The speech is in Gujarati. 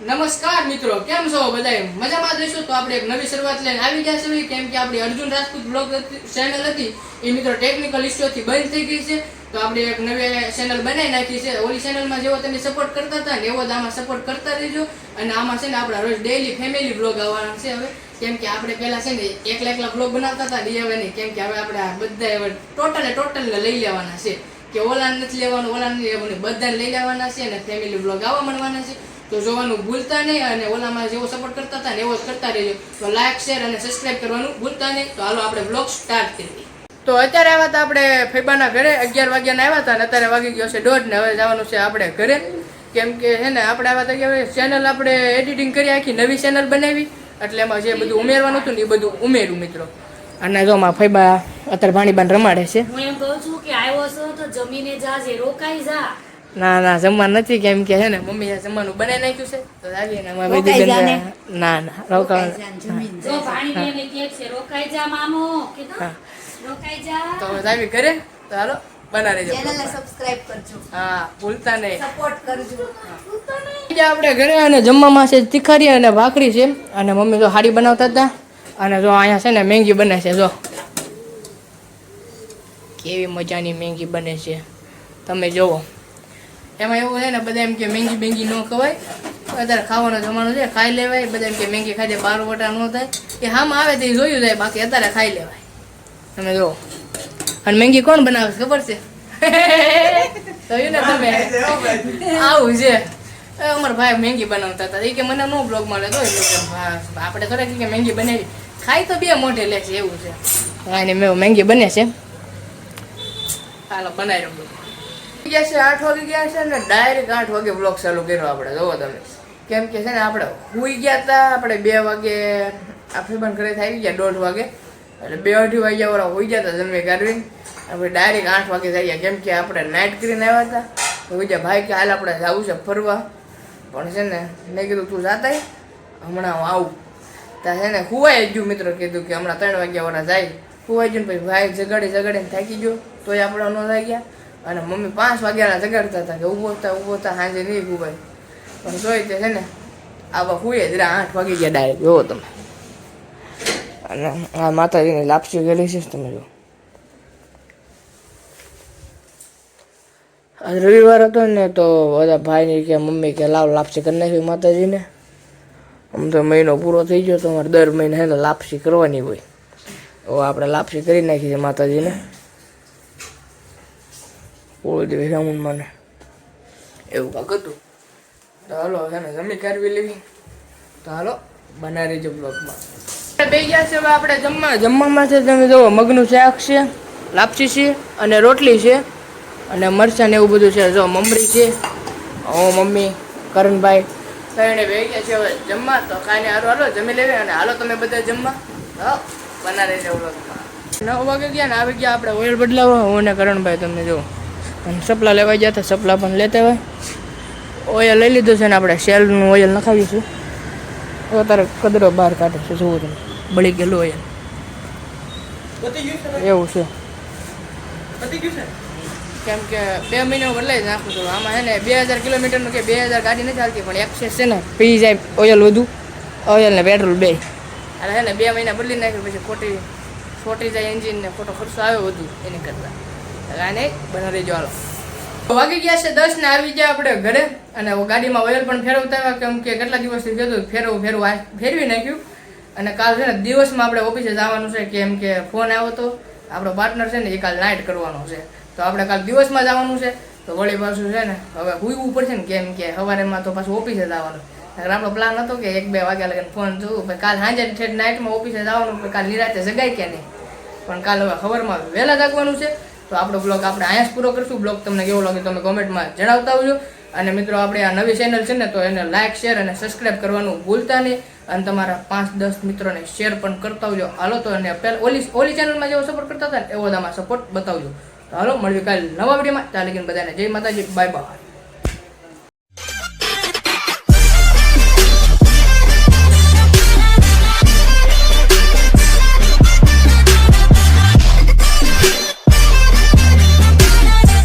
નમસ્કાર મિત્રો, કેમ છો બધા? મજામાં જઈશું તો આપણે એક નવી શરૂઆત લઈને આવી ગયા છે. કેમ કે આપણી અર્જુન રાજપૂત બ્લોગ ચેનલ હતી એ મિત્રો ટેકનિકલ ઇશ્યુથી બંધ થઈ ગઈ છે. તો આપણે એક નવી ચેનલ બનાવી નાખી છે. ઓલી ચેનલમાં જેવો તમે સપોર્ટ કરતા હતા ને એવો જ આમાં સપોર્ટ કરતા રહેજો. અને આમાં છે ને આપણા રોજ ડેઈલી ફેમિલી બ્લોગ આવવાના છે હવે. કેમ કે આપણે પહેલા છે ને એકલા બ્લોગ બનાવતા હતા હવે નહીં. કેમ કે હવે આપણે બધા ટોટલ લઈ લેવાના છે કે ઓલા નથી લેવાનું, ઓલા નથી લેવાનું, બધાને લઈ લેવાના છે અને ફેમિલી બ્લોગ આવવા મળવાના છે. તો જોવાનું ભૂલતા નહીં અને ઓલામાં જેવો સપોર્ટ કરતા હતા ને એવો જ કરતા રહેજો. તો લાઈક, શેર અને સબસ્ક્રાઇબ કરવાનું ભૂલતા નહીં. તો હાલો આપણે બ્લોગ સ્ટાર્ટ કરીએ. તો અત્યારે આવ્યા હતા આપણે ફેબાના ઘરે 11 વાગ્યાના આવ્યા હતા અને અત્યારે વાગી ગયો છે 1:30 ને હવે જવાનું છે આપણે ઘરે. કેમ કે છે ને આપણે આવ્યા હતા કે ચેનલ આપણે એડિટિંગ કરી આખી નવી ચેનલ બનાવી એટલે એમાં જે બધું ઉમેરવાનું હતું ને એ બધું ઉમેર્યું મિત્રો. અને જો માં ફેબા અત્યારે ભાણીબાન રમાડે છે. હું એમ કહું છું કે આવ્યો છો તો જમીને જાજે, રોકાઈ જા. ના જમવાનું નથી. કેમ કે છે ને મમ્મી જમવાનું બનાવી નાખ્યું છે તો આવીએ ને અમારે બધી ના રોકાઈ જો પાણી ને કે છે રોકાઈ જા મામો, કીધું રોકાઈ જા. તો આવી ઘરે તો હાલો બના રહેજો. ચેનલને સબસ્ક્રાઇબ કરજો. હા ભૂલતા નહીં. સપોર્ટ કરજો. આપણે ઘરે અને જમવામાં છે તીખારી અને ભાખરી છે. અને મમ્મી જો હાડી બનાવતા હતા અને જો અહીંયા છે ને મેંગી બને છે. જો કેવી મજાની મેંગી બને છે તમે જોવો. એમાં એવું છે ને બધા એમ કે મેંગી ન ખવાય, અત્યારે ખાવાનો જમાનો છે, ખાઈ લેવાય. બધા એમ કે મેંગી ખાઈ દે 12 વટા ન થાય એ હામાં આવે તો એ જોયું જાય, બાકી અત્યારે ખાઈ લેવાય. તમે જુઓ. અને મેંગી કોણ બનાવે છે ખબર છે? જોયું ને તમે? આવું છે. અમારા ભાઈ મેંગી બનાવતા હતા એ કે મને નો બ્લોગ મળે તો આપણે થોડા કે મેંગી બનાવી ખાઈ તો બે મોઢે લે છે એવું છે. હા ને મેંગી બને છે. હાલો બનાવી રહ્યો ગયા છે 8 વાગે ગયા છે ને ડાયરેક્ટ 8 વાગે બ્લોગ ચાલુ કર્યો આપણે. જોવો તમે. કેમ કે છે ને આપણે સુઈ ગયા હતા આપણે 2 વાગે આફીબાન ઘરે આવી ગયા 1:30 વાગે એટલે 2-2:30 વાગ્યા વાળા હોઈ ગયા હતા જન્મે કાઢવીને. આપણે ડાયરેક્ટ 8 વાગે જઈ ગયા. કેમ કે આપણે નાઇટ કરીને આવ્યા હતા તો બીજા ભાઈ કે હાલ આપણે જવું છે ફરવા. પણ છે ને મેં કીધું તું જાતા હમણાં હું આવું. ત્યાં છે ને ખુવાઈ ગયું મિત્રો. કીધું કે હમણાં 3 વાગ્યા વાળા જાય. ખુવાઈ ગયું ને પછી ભાઈ જગાડીને થાકી ગયો તોય આપણે ન થઈ ગયા. અને મમ્મી 5 વાગ્યાના જગાડતા હતા કે ઊભો થતા સાંજે નહીં ખુવાય. પણ જોઈ તે છે ને આવા ખુએ જરા 8 વાગી ગયા ડાયરેક્ટ. જોવો તમે. અને આ માતાજીની લાપસી ગયેલી છે તમે જો. આજ રવિવાર હતો ને તો બધા ભાઈ કે મમ્મી કે લાવ લાપસી કરી નાખી માતાજીને. આમ તો મહિનો પૂરો થઈ ગયો તો અમારે દર મહિને છે ને લાપસી કરવાની હોય. તો આપણે લાપસી કરી નાખી છે માતાજીને. ઓળ દેવી રામુન મને એવું કાંક હતું. તો હાલો છે ને જમી કાઢવી લેવી. તો હાલો બનાવી રહેજો બ્લોગમાં. બે ગયા છે હવે આપણે જમવામાં છે તમે જુઓ મગનું શાક છે, લાપસી છે અને રોટલી છે અને મરચાં ને એવું બધું છે. જો મમરી છે, મમ્મી, કરણભાઈ એને બે ગયા છે હવે જમવા. તો કાંઈ હારો હાલો જમી લેવી અને હાલો તમે બધા જમવા. હા બના રહેજો બ્લોગમાં. 9 વાગે ગયા ને આવી ગયા આપણે ઓઇલ બદલાવવા. હું ને કરણભાઈ તમને જુઓ અને સપલા લેવા ગયા હતા. સપલા પણ લેતા હોય. ઓઇલ લઈ લીધું છે ને આપણે શેલનું ઓઇલ નખાવીશું. તો અત્યારે કદરો બહાર કાઢે છે જોવું તમે. બળી ગયેલું ઓઇલ એવું છે. કેમ કે 2 મહિના બદલાઈ જ નાખું છું. આમાં છે ને 2000 કિલોમીટરનું કે 2000 ગાડી નથી ચાલતી પણ એક્સેસ છે ને પી જાય ઓઇલ વધુ, ઓઇલ ને પેટ્રોલ બે. અને છે ને 2 મહિના બદલી નાખ્યું પછી ખોટી જાય એન્જિન ને ખોટો ખર્ચો આવે વધુ એની કરતાં. આને બના રહેજો હાલો. વાગી ગયા છે 10 ને આવી ગયા આપણે ઘરે. અને ગાડીમાં ઓઇલ પણ ફેરવતા આવ્યા. કેમ કે કેટલા દિવસથી કીધું ફેરવી નાખ્યું. અને કાલ છે ને દિવસમાં આપણે ઓફિસે જવાનું છે. કેમ કે ફોન આવ્યો તો આપણો પાર્ટનર છે ને એ કાલ નાઇટ કરવાનો છે. તો આપણે કાલ દિવસમાં જવાનું છે. તો વળી પાછું છે ને હવે ભૂલવું પડશે ને. કેમ કે સવારેમાં તો પાછું ઓફિસે જવાનું. આપણો પ્લાન હતો કે 1-2 વાગ્યા લગીને ફોન જોવું. કાલ સાંજે ઠેઠ નાઇટમાં ઓફિસે જવાનું. કાલ નિરાતે જગાય કે નહીં. પણ કાલ હવે સવારમાં વહેલા જાગવાનું છે. તો આપણો બ્લોગ આપણે અહીંયા જ પૂરો કરશું. બ્લોગ તમને કેવો લાગે તમે કોમેન્ટમાં જણાવતા આવજો. અને મિત્રો આપણે આ નવી ચેનલ છે ને તો એને લાઇક, શેર અને સબસ્ક્રાઇબ કરવાનું ભૂલતા નહીં. અને તમારા 5-10 મિત્રોને શેર પણ કરતા આવજો. હાલો તો અને ઓલી ચેનલમાં જેવો સપોર્ટ કરતા હતા ને એવો જ આમાં સપોર્ટ બતાવજો. તો હાલો મળીએ કાલે નવા વિડીયોમાં. ત્યાં લગીને બધાને જય માતાજી, બાય બાય.